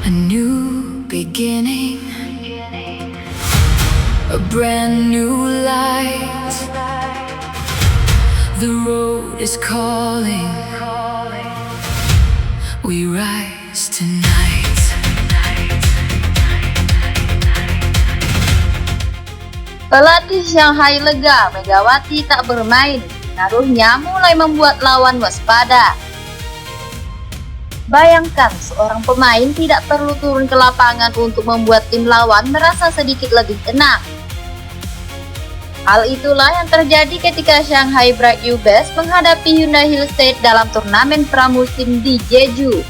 A new beginning, a brand new light. The road is calling, we rise tonight. Pelatih Shanghai lega Megawati tak bermain. Pengaruhnya mulai membuat lawan waspada. Bayangkan seorang pemain tidak perlu turun ke lapangan untuk membuat tim lawan merasa sedikit lebih tenang. Hal itulah yang terjadi ketika Shanghai Bright Ubers menghadapi Hyundai Hill State dalam turnamen pramusim di Jeju.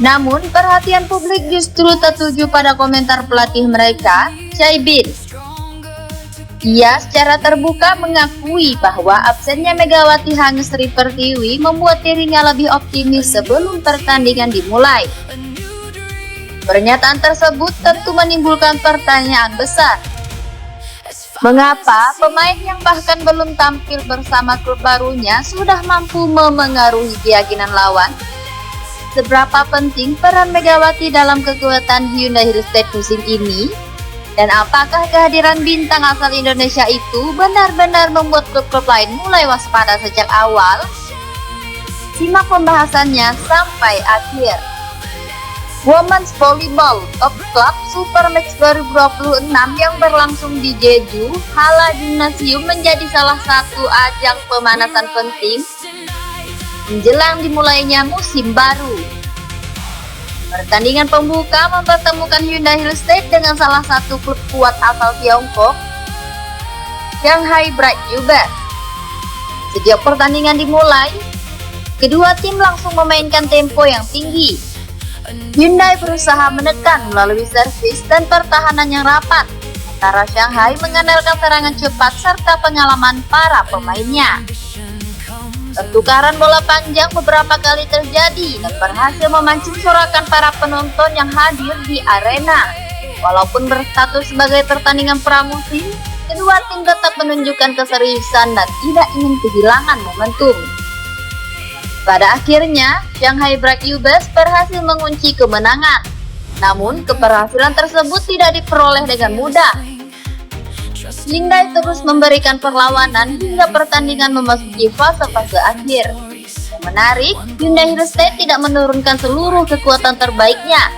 Namun, perhatian publik justru tertuju pada komentar pelatih mereka, Chai Bin. Ia secara terbuka mengakui bahwa absennya Megawati Hangestri Pertiwi membuat dirinya lebih optimis sebelum pertandingan dimulai. Pernyataan tersebut tentu menimbulkan pertanyaan besar. Mengapa pemain yang bahkan belum tampil bersama klub barunya sudah mampu memengaruhi keyakinan lawan? Seberapa penting peran Megawati dalam kekuatan Hyundai Hill State musim ini? Dan apakah kehadiran bintang asal Indonesia itu benar-benar membuat klub-klub lain mulai waspada sejak awal? Simak pembahasannya sampai akhir. Women's Volleyball Top Club Super Max 2026 yang berlangsung di Jeju, Hala Gymnasium menjadi salah satu ajang pemanasan penting menjelang dimulainya musim baru. Pertandingan pembuka mempertemukan Hyundai Hill State dengan salah satu klub kuat asal Tiongkok, Shanghai Bright Ubers. Sejak pertandingan dimulai, kedua tim langsung memainkan tempo yang tinggi. Hyundai berusaha menekan melalui servis dan pertahanan yang rapat, sementara Shanghai mengandalkan serangan cepat serta pengalaman para pemainnya. Pertukaran bola panjang beberapa kali terjadi dan berhasil memancing sorakan para penonton yang hadir di arena. Walaupun berstatus sebagai pertandingan pramusim, kedua tim tetap menunjukkan keseriusan dan tidak ingin kehilangan momentum. Pada akhirnya, Shanghai Bright Ubers berhasil mengunci kemenangan. Namun, keberhasilan tersebut tidak diperoleh dengan mudah. Hyundai terus memberikan perlawanan hingga pertandingan memasuki fase-fase akhir. Yang menarik, Hyundai Hill State tidak menurunkan seluruh kekuatan terbaiknya.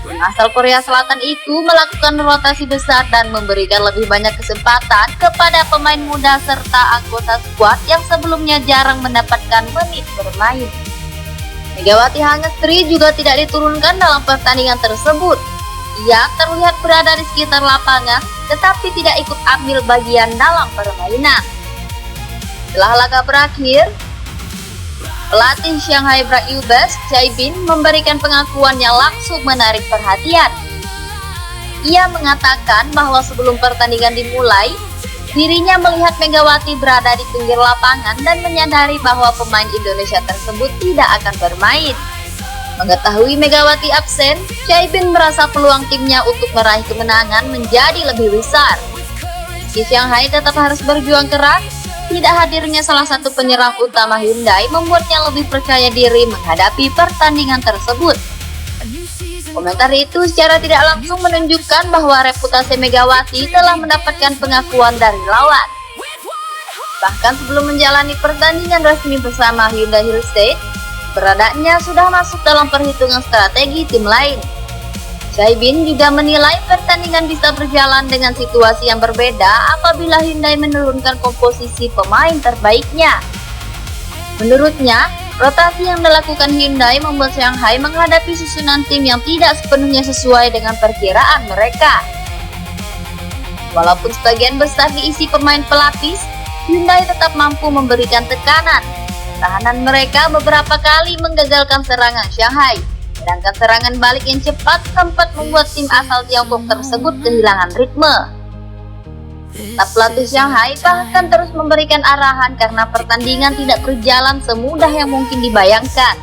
Tim asal Korea Selatan itu melakukan rotasi besar dan memberikan lebih banyak kesempatan kepada pemain muda serta anggota skuad yang sebelumnya jarang mendapatkan menit bermain. Megawati Hangestri juga tidak diturunkan dalam pertandingan tersebut. Ia terlihat berada di sekitar lapangan, tetapi tidak ikut ambil bagian dalam permainan. Setelah laga berakhir, pelatih Shanghai Bright Ubers, Chai Bin, memberikan pengakuan yang langsung menarik perhatian. Ia mengatakan bahwa sebelum pertandingan dimulai, dirinya melihat Megawati berada di pinggir lapangan dan menyadari bahwa pemain Indonesia tersebut tidak akan bermain. Mengetahui Megawati absen, Chai Bin merasa peluang timnya untuk meraih kemenangan menjadi lebih besar. Di Shanghai tetap harus berjuang keras, tidak hadirnya salah satu penyerang utama Hyundai membuatnya lebih percaya diri menghadapi pertandingan tersebut. Komentar itu secara tidak langsung menunjukkan bahwa reputasi Megawati telah mendapatkan pengakuan dari lawan. Bahkan sebelum menjalani pertandingan resmi bersama Hyundai Hill State, beradanya sudah masuk dalam perhitungan strategi tim lain. Chai Bin juga menilai pertandingan bisa berjalan dengan situasi yang berbeda apabila Hyundai menurunkan komposisi pemain terbaiknya. Menurutnya, rotasi yang dilakukan Hyundai membuat Shanghai menghadapi susunan tim yang tidak sepenuhnya sesuai dengan perkiraan mereka. Walaupun sebagian besar diisi pemain pelapis, Hyundai tetap mampu memberikan tekanan. Pertahanan mereka beberapa kali menggagalkan serangan Shanghai, sedangkan serangan balik yang cepat sempat membuat tim asal Tiongkok tersebut kehilangan ritme. Staf pelatih Shanghai bahkan terus memberikan arahan karena pertandingan tidak berjalan semudah yang mungkin dibayangkan.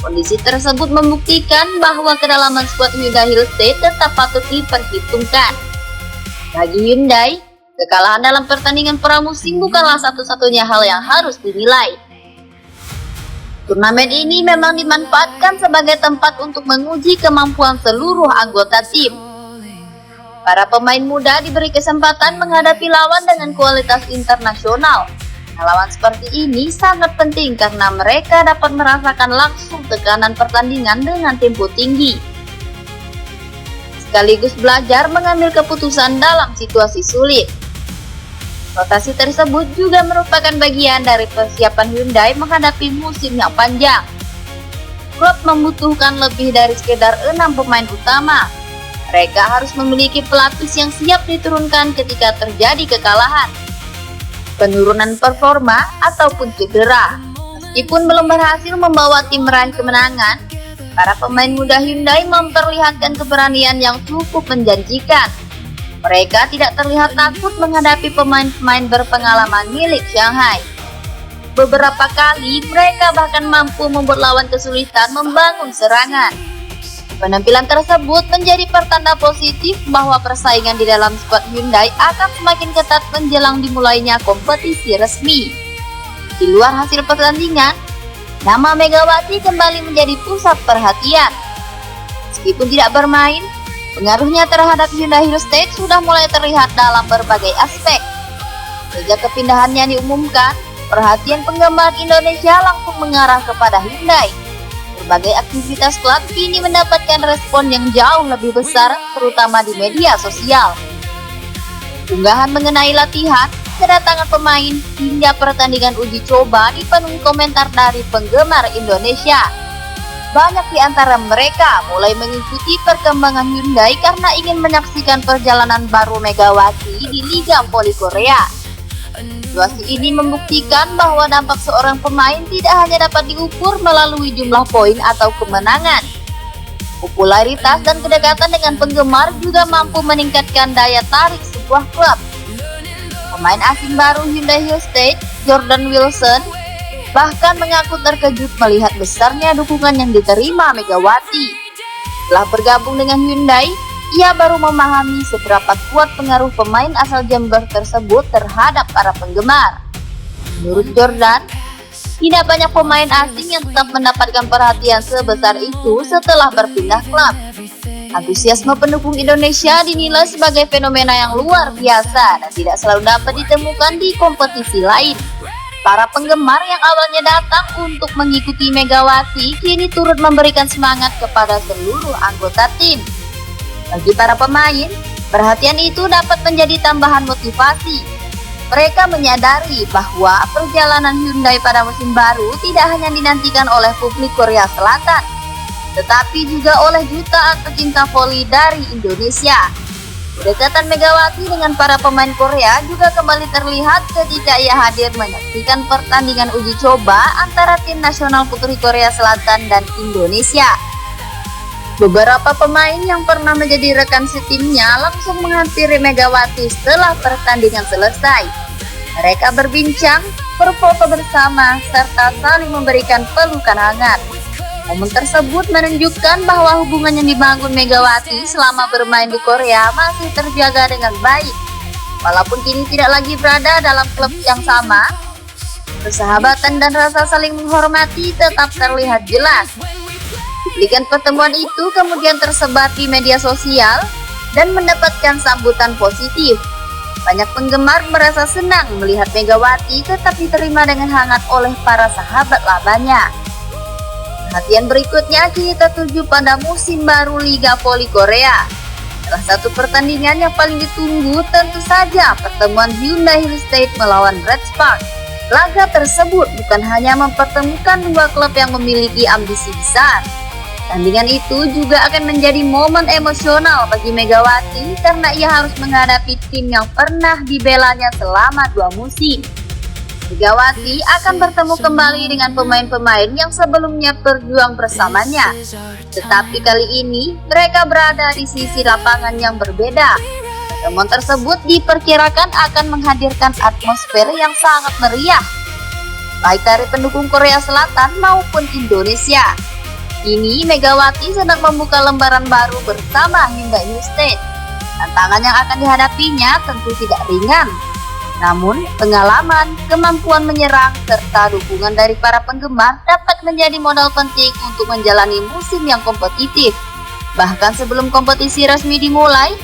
Kondisi tersebut membuktikan bahwa kedalaman skuad Hyundai Hill State tetap patut diperhitungkan. Bagi Hyundai, kekalahan dalam pertandingan pramusim bukanlah satu-satunya hal yang harus dinilai. Turnamen ini memang dimanfaatkan sebagai tempat untuk menguji kemampuan seluruh anggota tim. Para pemain muda diberi kesempatan menghadapi lawan dengan kualitas internasional. Lawan seperti ini sangat penting karena mereka dapat merasakan langsung tekanan pertandingan dengan tempo tinggi. Sekaligus belajar mengambil keputusan dalam situasi sulit. Rotasi tersebut juga merupakan bagian dari persiapan Hyundai menghadapi musim yang panjang. Klub membutuhkan lebih dari sekedar 6 pemain utama. Mereka harus memiliki pelapis yang siap diturunkan ketika terjadi kekalahan, penurunan performa, ataupun cedera. Meskipun belum berhasil membawa tim meraih kemenangan, para pemain muda Hyundai memperlihatkan keberanian yang cukup menjanjikan. Mereka tidak terlihat takut menghadapi pemain-pemain berpengalaman milik Shanghai. Beberapa kali mereka bahkan mampu membuat lawan kesulitan membangun serangan. Penampilan tersebut menjadi pertanda positif bahwa persaingan di dalam skuad Hyundai akan semakin ketat menjelang dimulainya kompetisi resmi. Di luar hasil pertandingan, nama Megawati kembali menjadi pusat perhatian. Meskipun tidak bermain, pengaruhnya terhadap Hyundai Hillstate sudah mulai terlihat dalam berbagai aspek. Sejak kepindahannya diumumkan, perhatian penggemar Indonesia langsung mengarah kepada Hyundai. Berbagai aktivitas klub kini mendapatkan respon yang jauh lebih besar, terutama di media sosial. Unggahan mengenai latihan, kedatangan pemain, hingga pertandingan uji coba dipenuhi komentar dari penggemar Indonesia. Banyak di antara mereka mulai mengikuti perkembangan Hyundai karena ingin menyaksikan perjalanan baru Megawati di Liga Voli Korea. Situasi ini membuktikan bahwa dampak seorang pemain tidak hanya dapat diukur melalui jumlah poin atau kemenangan. Popularitas dan kedekatan dengan penggemar juga mampu meningkatkan daya tarik sebuah klub. Pemain asing baru Hyundai Hillstate, Jordan Wilson, bahkan mengaku terkejut melihat besarnya dukungan yang diterima Megawati. Setelah bergabung dengan Hyundai, ia baru memahami seberapa kuat pengaruh pemain asal Jember tersebut terhadap para penggemar. Menurut Jordan, tidak banyak pemain asing yang tetap mendapatkan perhatian sebesar itu setelah berpindah klub. Antusiasme pendukung Indonesia dinilai sebagai fenomena yang luar biasa dan tidak selalu dapat ditemukan di kompetisi lain. Para penggemar yang awalnya datang untuk mengikuti Megawati kini turut memberikan semangat kepada seluruh anggota tim. Bagi para pemain, perhatian itu dapat menjadi tambahan motivasi. Mereka menyadari bahwa perjalanan Hyundai pada musim baru tidak hanya dinantikan oleh publik Korea Selatan, tetapi juga oleh jutaan pecinta voli dari Indonesia. Kedekatan Megawati dengan para pemain Korea juga kembali terlihat ketika ia hadir menyaksikan pertandingan uji coba antara tim nasional putri Korea Selatan dan Indonesia. Beberapa pemain yang pernah menjadi rekan setimnya langsung menghampiri Megawati setelah pertandingan selesai. Mereka berbincang, berfoto bersama, serta saling memberikan pelukan hangat. Momen tersebut menunjukkan bahwa hubungan yang dibangun Megawati selama bermain di Korea masih terjaga dengan baik. Walaupun kini tidak lagi berada dalam klub yang sama, persahabatan dan rasa saling menghormati tetap terlihat jelas. Cuplikan pertemuan itu kemudian tersebar di media sosial dan mendapatkan sambutan positif. Banyak penggemar merasa senang melihat Megawati tetap diterima dengan hangat oleh para sahabat lamanya. Perhatian berikutnya kini tertuju pada musim baru Liga Voli Korea. Salah satu pertandingan yang paling ditunggu tentu saja pertemuan Hyundai Hillstate melawan Red Spark. Laga tersebut bukan hanya mempertemukan dua klub yang memiliki ambisi besar. Pertandingan itu juga akan menjadi momen emosional bagi Megawati karena ia harus menghadapi tim yang pernah dibelanya selama 2 musim. Megawati akan bertemu kembali dengan pemain-pemain yang sebelumnya berjuang bersamanya. Tetapi kali ini mereka berada di sisi lapangan yang berbeda. Pertemuan tersebut diperkirakan akan menghadirkan atmosfer yang sangat meriah, baik dari pendukung Korea Selatan maupun Indonesia. Kini Megawati sedang membuka lembaran baru bersama Hyundai Hillstate. Tantangan yang akan dihadapinya tentu tidak ringan. Namun, pengalaman, kemampuan menyerang, serta dukungan dari para penggemar dapat menjadi modal penting untuk menjalani musim yang kompetitif. Bahkan sebelum kompetisi resmi dimulai,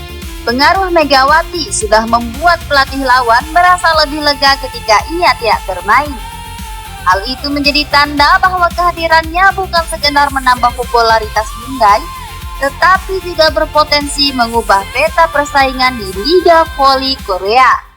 pengaruh Megawati sudah membuat pelatih lawan merasa lebih lega ketika ia tidak bermain. Hal itu menjadi tanda bahwa kehadirannya bukan sekedar menambah popularitas Hyundai, tetapi juga berpotensi mengubah peta persaingan di Liga Voli Korea.